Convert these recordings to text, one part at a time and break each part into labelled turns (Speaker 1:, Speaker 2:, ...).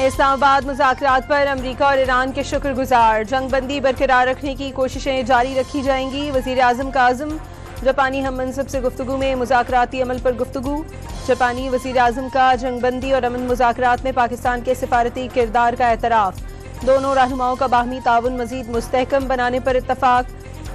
Speaker 1: इस्लामाबाद मुज़ाकरात पर अमरीका और ईरान के शुक्रगुजार। जंगबंदी बरकरार रखने की कोशिशें जारी रखी जाएंगी। वज़ीर आज़म का आज़म। जापानी हम मनसब से गुफ्तगू में मुज़ाकराती अमल पर गुफ्तगू। जापानी वज़ीर आज़म का जंगबंदी और अमन मुज़ाकरात में पाकिस्तान के सिफारती किरदार का एतराफ़। दोनों रहनुमाओं का बाहमी ताउन मज़ीद मुस्तहकम बनाने पर इत्तफ़ाक़।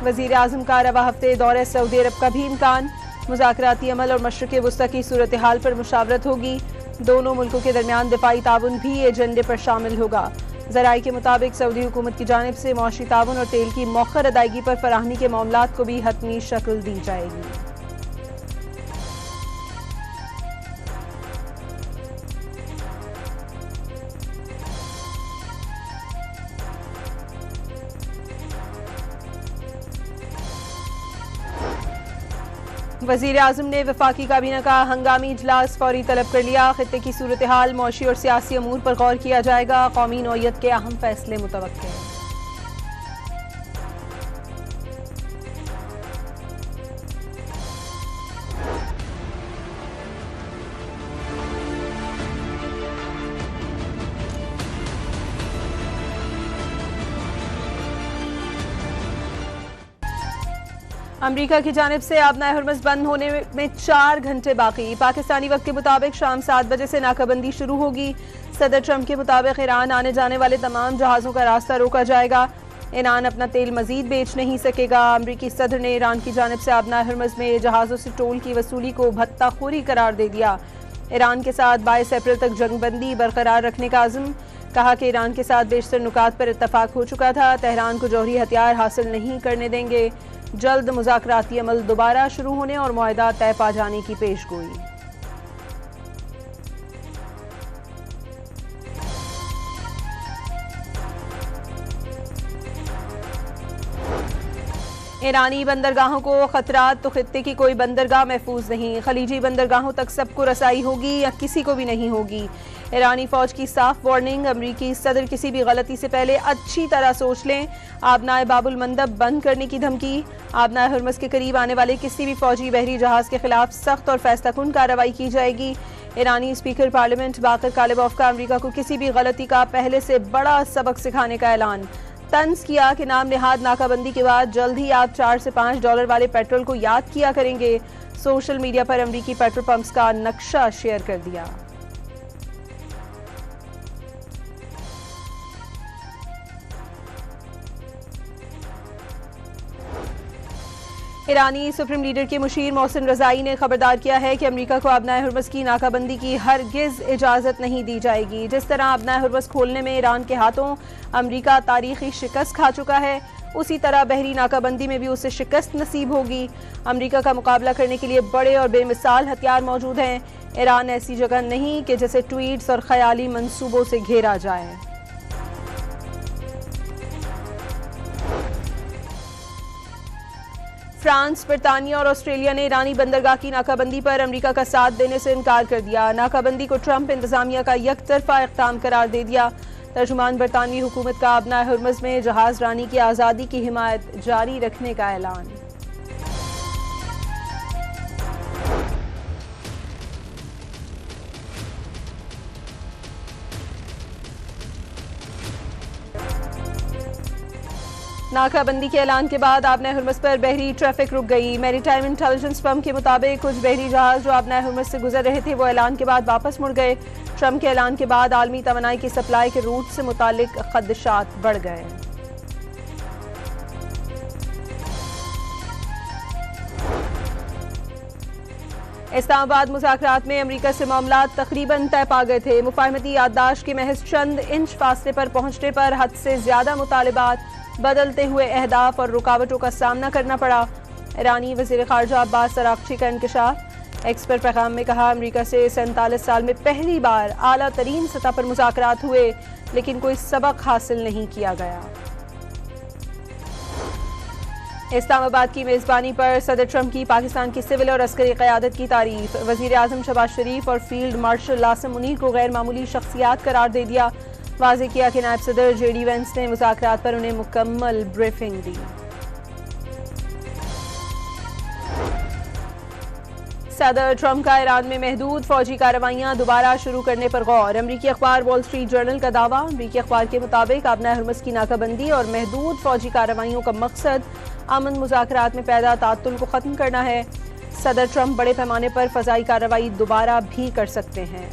Speaker 1: वज़ीर आज़म का रवा हफ्ते दौरे सऊदी अरब का भी इम्कान। मुज़ाकराती अमल और मशरिक़ वुस्ता की सूरत हाल पर मुशावरत होगी। दोनों मुल्कों के दरमियान दिफाई ताउन भी एजेंडे पर शामिल होगा। ज़राए के मुताबिक सऊदी हुकूमत की जानिब से मौशी ताउन और तेल की मौखर अदायगी पर फराहमी के मामलात को भी हतमी शक्ल दी जाएगी। वज़ीर आज़म ने वफाकी काबीना का हंगामी इजलास फौरी तलब कर लिया। खित्ते की सूरत हाल, मौशी और सियासी अमूर पर गौर किया जाएगा। कौमी नौयत के अहम फैसले मुतवक्के। अमरीका की जानिब से आबनाए हुर्मुज़ बंद होने में 4 घंटे बाकी। पाकिस्तानी वक्त के मुताबिक शाम 7 बजे से नाकाबंदी शुरू होगी। सदर ट्रंप के मुताबिक ईरान आने जाने वाले तमाम जहाज़ों का रास्ता रोका जाएगा। ईरान अपना तेल मजीद बेच नहीं सकेगा। अमरीकी सदर ने ईरान की जानिब से आबनाए हुर्मुज़ में जहाज़ों से टोल की वसूली को भत्ताखोरी करार दे दिया। ईरान के साथ 22 अप्रैल तक जंगबंदी बरकरार रखने का आज़म। कहा कि ईरान के साथ बेशतर नुकात पर इत्तफाक हो चुका था। तेहरान को जौहरी हथियार हासिल नहीं करने देंगे। जल्द मुज़ाकराती अमल दोबारा शुरू होने और मुआहदा तय पा जाने की पेशगोई। ईरानी बंदरगाहों को खतरात तो खित्ते की कोई बंदरगाह महफूज नहीं। खलीजी बंदरगाहों तक सबको रसाई होगी या किसी को भी नहीं होगी। ईरानी फौज की साफ वार्निंग। अमरीकी सदर किसी भी गलती से पहले अच्छी तरह सोच लें। आबनाए बाबुल मंदब बंद करने की धमकी। आबनाए हुर्मुज़ के करीब आने वाले किसी भी फौजी बहरी जहाज के खिलाफ सख्त और फैसलाकुन कार्रवाई की जाएगी। ईरानी स्पीकर पार्लियामेंट बाकर कालिबॉफ का अमरीका को किसी भी गलती का पहले से बड़ा सबक सिखाने का ऐलान। तंज किया कि नाम निहाद नाकाबंदी के बाद जल्द ही आप $4 से $5 वाले पेट्रोल को याद किया करेंगे। सोशल मीडिया पर अमरीकी पेट्रोल पंप्स का नक्शा शेयर कर दिया। ईरानी सुप्रीम लीडर के मुशीर मोहसिन रज़ाई ने खबरदार किया है कि अमरीका को आबनाए हुर्मुज़ की नाकाबंदी की हरगिज़ इजाज़त नहीं दी जाएगी। जिस तरह आबनाए हुर्मुज़ खोलने में ईरान के हाथों अमरीका तारीखी शिकस्त खा चुका है, उसी तरह बहरी नाकाबंदी में भी उसे शिकस्त नसीब होगी। अमरीका का मुकाबला करने के लिए बड़े और बेमिसाल हथियार मौजूद हैं। ईरान ऐसी जगह नहीं कि जिसे ट्वीट्स और ख्याली मंसूबों से घेरा जाए। फ्रांस, बरतानिया और ऑस्ट्रेलिया ने ईरानी बंदरगाह की नाकाबंदी पर अमरीका का साथ देने से इनकार कर दिया। नाकाबंदी को ट्रंप इंतजामिया का यकतरफा इक़दाम करार दे दिया। तर्जुमान बरतानवी हुकूमत का आबनाए हुर्मुज़ में जहाज रानी की आज़ादी की हिमायत जारी रखने का ऐलान। नाकाबंदी के ऐलान के बाद आबनाए हुर्मुज़ पर बहरी ट्रैफिक रुक गई। मैरीटाइम इंटेलिजेंस फर्म के मुताबिक कुछ बहरी जहाज जो आबनाए हुर्मुज़ से गुजर रहे थे वो ऐलान के बाद वापस मुड़ गए। ट्रंप के ऐलान के बाद आलमी तवानाई की सप्लाई के रूट से मुतालिक खदशात बढ़ गए। इस्लामाबाद मुज़ाकरात में अमरीका से मामलात तकरीबन तय पा गए थे। मुफाहमती याददाश्त के महज चंद इंच फासले पर पहुंचने पर हद से ज्यादा मुतालिबात, बदलते हुए अहदाफ और रुकावटों का सामना करना पड़ा। ईरानी वज़ीर ख़ारजा अब्बास अराग़ची का इंकशाफ। एक्स पर पैगाम में कहा, अमरीका से 47 साल में पहली बार आला तरीन सतह पर मुज़ाकरात हुए, लेकिन कोई सबक हासिल नहीं किया गया। इस्लामाबाद की मेज़बानी पर सदर ट्रंप की पाकिस्तान की सिविल और अस्करी क़यादत की तारीफ। वज़ीर आज़म शहबाज शरीफ और फील्ड मार्शल आसिम मुनीर को गैर मामूली शख्सियात करार दे दिया। वाज़ेह किया कि नायब सदर JD वेंस ने मुज़ाकरात पर उन्हें मुकम्मल ब्रीफिंग दी। सदर ट्रंप का ईरान में महदूद फौजी कार्रवाइयां दोबारा शुरू करने पर गौर। अमरीकी अखबार वॉल स्ट्रीट जर्नल का दावा। अमरीकी अखबार के मुताबिक आबना हरमस की नाकाबंदी और महदूद फौजी कार्रवाइयों का मकसद अमन मुज़ाकरात में पैदा तातुल को खत्म करना है। सदर ट्रंप बड़े पैमाने पर फजाई कार्रवाई दोबारा भी कर सकते हैं।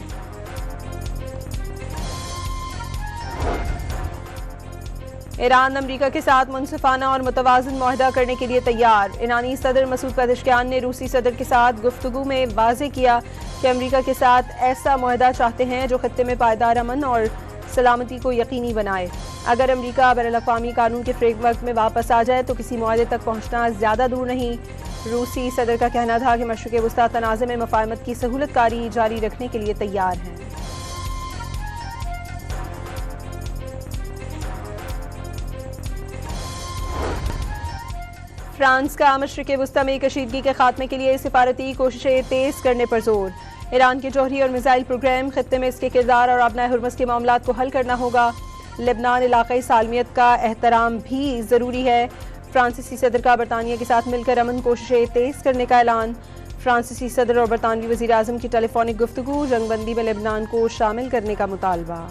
Speaker 1: ईरान अमरीका के साथ मुनसिफाना और मुतवाज़िन मुआहदा करने के लिए तैयार। ईरानी सदर मसूद पेज़ेश्कियान ने रूसी सदर के साथ गुफ्तगू में वाज़ेह किया कि अमरीका के साथ ऐसा मुआहदा चाहते हैं जो खत्ते में पायदार अमन और सलामती को यकीनी बनाए। अगर अमरीका बैनुल-अक़वामी कानून के फ्रेमवर्क में वापस आ जाए तो किसी मुआहदे तक पहुँचना ज़्यादा दूर नहीं। रूसी सदर का कहना था कि मशरिक़ वस्ता तनाज़े में मफ़ाहमत की सहूलतकारी जारी रखने के लिए तैयार हैं। फ्रांस का मशरिक़ वस्ता में कशीदगी के खात्मे के लिए सिफारती कोशिशें तेज करने पर जोर। ईरान के जौहरी और मिसाइल प्रोग्राम, खत्ते में इसके किरदार और आबना हुर्मुज़ के मामलात को हल करना होगा। लेबनान इलाक़ाई सालमियत का एहतराम भी ज़रूरी है। फ्रांसीसी सदर का बरतानिया के साथ मिलकर अमन कोशिशें तेज करने का ऐलान। फ्रांसीसी सदर और बरतानवी वज़ीर आज़म की टेलीफोनिक गुफ्तगू, जंगबंदी में लेबनान को शामिल करने का मुतालबा।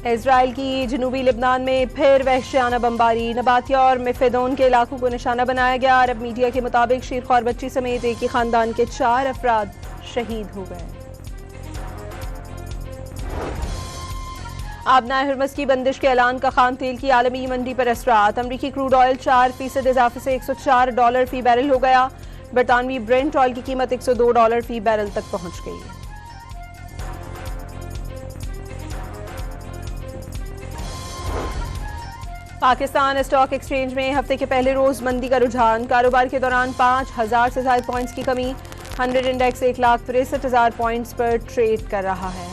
Speaker 1: इजराइल की जनूबी लेबनान में फिर वहशियाना बमबारी। नबातिया और मिफेदोन के इलाकों को निशाना बनाया गया। अरब मीडिया के मुताबिक शीरख्वार बच्ची समेत एक ही खानदान के 4 अफराद शहीद हो गए। आबना हुर्मुज़ की बंदिश के ऐलान का खाम तेल की आलमी मंडी पर असरात। अमरीकी क्रूड ऑयल 4% इजाफे से $104 फी बैरल हो गया। बरतानवी ब्रेंट ऑयल की कीमत $102 फी बैरल तक पहुंच गई। पाकिस्तान स्टॉक एक्सचेंज में हफ्ते के पहले रोज मंदी का रुझान। कारोबार के दौरान 5000 से ज्यादा पॉइंट्स की कमी। 100 इंडेक्स 1,63,000 पॉइंट्स पर ट्रेड कर रहा है।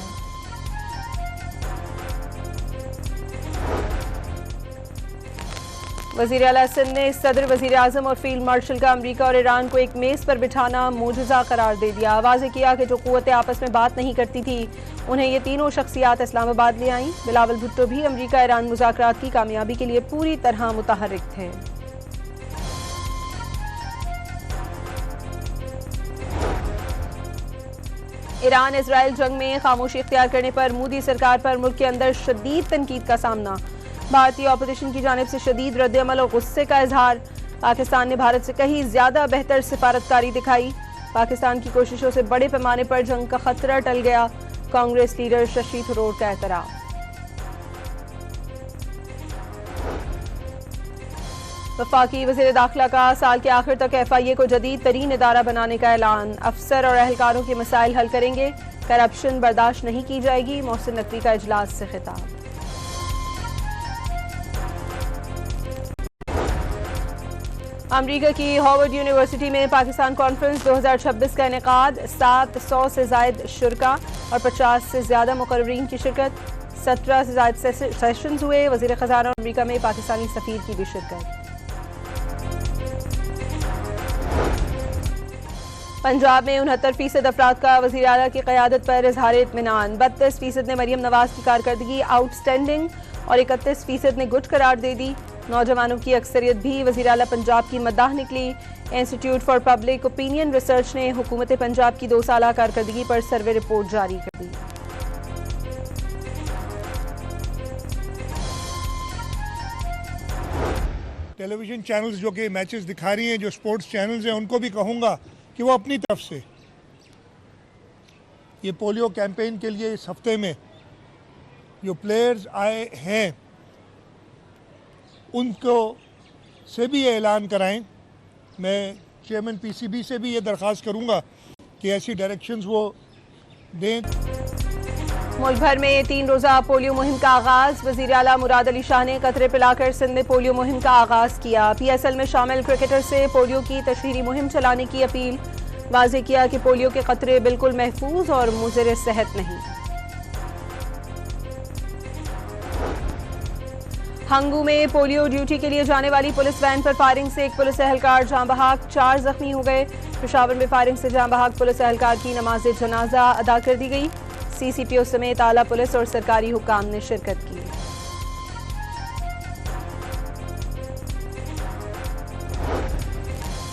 Speaker 1: वज़ीर आला सिंध ने सदर, वज़ीर आज़म और फील्ड मार्शल का अमरीका और ईरान को एक मेज़ पर बिठाना मोजज़ा करार दे दिया। वाज़ेह किया कि जो क़ुव्वतें आपस में बात नहीं करती थी उन्हें ये तीनों शख्सियात इस्लामाबाद ले आईं। बिलावल भुट्टो भी अमरीका ईरान मुज़ाकरात की कामयाबी के लिए पूरी तरह मुतहर्रिक थे। ईरान इजराइल जंग में खामोशी इख्तियार करने पर मोदी सरकार पर मुल्क के अंदर शदीद तनकीद का सामना। भारतीय अपोजिशन की जानिब से शदीद रद्द-ए-अमल और गुस्से का इजहार। पाकिस्तान ने भारत से कहीं ज्यादा बेहतर सिफारतकारी दिखाई। पाकिस्तान की कोशिशों से बड़े पैमाने पर जंग का खतरा टल गया। कांग्रेस लीडर शशि थरूर का एतराफ। वफाकी वज़ीर दाखिला का साल के आखिर तक FIA को जदीद तरीन इदारा बनाने का ऐलान। अफसर और अहलकारों के मसाइल हल करेंगे। करप्शन बर्दाश्त नहीं की जाएगी। मोहसिन नकवी का इजलास से खिताब। अमरीका की हार्वर्ड यूनिवर्सिटी में पाकिस्तान कॉन्फ्रेंस 2026 का इनेकाद। 700 से ज्यादा शुरका और 50 से ज्यादा मुकर्रीन की शिरकत। 17 से ज्यादा सेशंस हुए। वज़ीर ख़ज़ाना अमरीका में पाकिस्तानी सफ़ीर की भी शिरकत। पंजाब में 69% अफराद का वज़ीर आला की क़यादत पर इज़हार इत्मीनान। 32% ने मरियम नवाज की कारकर्दगी आउटस्टैंडिंग और 31% ने गुड करार दे दी। नौजवानों की अक्सरियत भी वज़ीर आला पंजाब की मद्दाह निकली। Institute for public opinion research ने हुकूमत पंजाब की 2 साला कारकर्दगी पर सर्वे रिपोर्ट जारी कर दी।
Speaker 2: टेलीविजन चैनल्स जो कि मैचेस दिखा रही हैं, जो स्पोर्ट्स चैनल्स हैं, उनको भी कहूँगा कि वो अपनी तरफ से ये पोलियो कैंपेन के लिए इस हफ्ते में जो प्लेयर्स आए हैं उनको से भी ये ऐलान कराएं। मैं चेयरमैन PCB से भी ये दरख्वास्त करूँगा कि ऐसी डायरेक्शंस वो दें।
Speaker 1: मुल्क भर में 3 रोज़ा पोलियो मुहिम का आगाज। वज़ीर आला मुराद अली शाह ने कतरे पिलाकर सिंध में पोलियो मुहिम का आगाज किया। PSL में शामिल क्रिकेटर से पोलियो की तशहीरी मुहिम चलाने की अपील। वाज़ेह किया कि पोलियो के खतरे बिल्कुल महफूज और मुज़र सेहत नहीं। हंगू में पोलियो ड्यूटी के लिए जाने वाली पुलिस वैन पर फायरिंग से एक पुलिस एहलकार जाँ बहक, 4 जख्मी हो गए। पेशावर में फायरिंग से जाँ बहक पुलिस एहलकार की नमाज जनाजा अदा कर दी गई। सीसीपीओ समेत आला पुलिस और सरकारी हुकाम ने शिरकत की।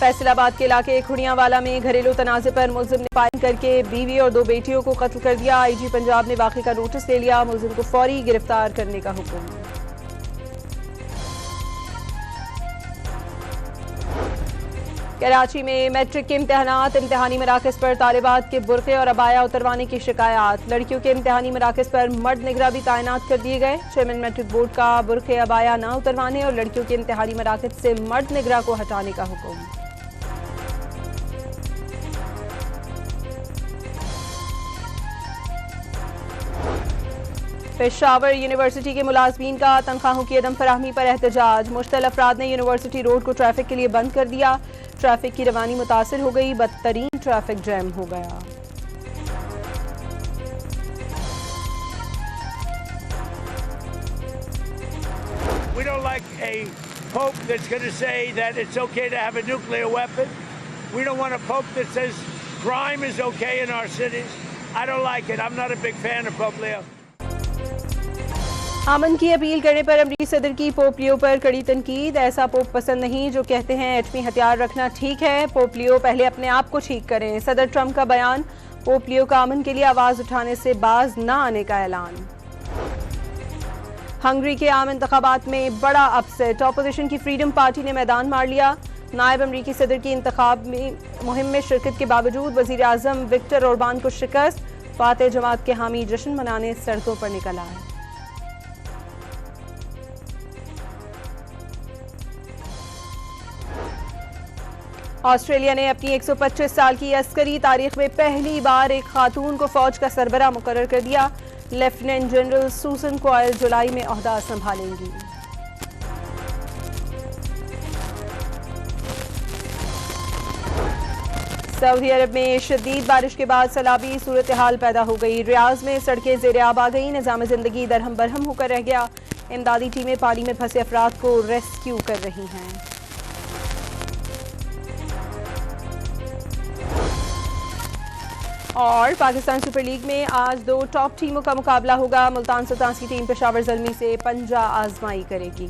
Speaker 1: फैसलाबाद के इलाके खुड़ियावाला में घरेलू तनाज़े पर मुलजिम ने फायरिंग करके बीवी और 2 बेटियों को कत्ल कर दिया। आईजी पंजाब ने वाक़े का नोटिस ले लिया। मुलजिम को फौरी गिरफ्तार करने का हुक्म। कराची में मैट्रिक के इम्तहानात, इम्तहानी मराकज़ पर तालिबात के बुरक़े और अबाया उतरवाने की शिकायत। लड़कियों के इम्तहानी मराकज़ पर मर्द निगरां भी तैनात कर दिए गए। चेयरमैन मैट्रिक बोर्ड का बुरक़े अबाया न उतरवाने और लड़कियों के इम्तहानी मराकज़ से मर्द निगरां को हटाने का हुक्म। पेशावर यूनिवर्सिटी के मुलाजमीन का तनख्वाहों की अदम फराहमी पर एहतजाज। मुश्तल अफराद ने यूनिवर्सिटी रोड को ट्रैफिक के लिए बंद कर दिया। ट्रैफिक की रवानी मुतासिर हो गई। बदतरीन ट्रैफिक जैम हो गया।
Speaker 3: We don't like a pope that's going to say that it's okay to have a nuclear weapon. We don't want a pope that says crime is okay in our cities. I don't like it. I'm not a big fan of Pope Leo.
Speaker 1: अमन की appeal करने पर अमरीकी सदर की Pope Leo पर कड़ी तनकीद। ऐसा पोप पसंद नहीं जो कहते हैं एटमी हथियार रखना ठीक है। पोप लियो पहले अपने आप को ठीक करें। सदर ट्रंप का बयान। पोप लियो का अमन के लिए आवाज उठाने से बाज न आने का ऐलान। हंगरी के आम इंतखाबात में बड़ा अपसेट। अपोजिशन की फ्रीडम पार्टी ने मैदान मार लिया। नायब अमरीकी सदर की इंतखाब में मुहिम में शिरकत के बावजूद वजीर आजम विक्टर ओरबान को शिकस्त। फातेह जमात के हामी जश्न मनाने सड़कों पर निकल आए। ऑस्ट्रेलिया ने अपनी 125 साल की अस्करी तारीख में पहली बार एक खातून को फौज का सरबराह मुकर्रर कर दिया। लेफ्टिनेंट जनरल सूसन क्वाइल जुलाई में ओहदा संभालेंगी। सऊदी अरब में शदीद बारिश के बाद सैलाबी सूरत हाल पैदा हो गई। रियाज में सड़कें ज़ेर-ए-आब आ गई। निज़ाम ज़िंदगी दरहम बरहम होकर रह गया। इमदादी टीमें पानी में फंसे अफराद को रेस्क्यू कर रही हैं। और पाकिस्तान सुपर लीग में आज 2 टॉप टीमों का मुकाबला होगा। मुल्तान सुल्तान्स की टीम पेशावर ज़ल्मी से पंजा आजमाई करेगी।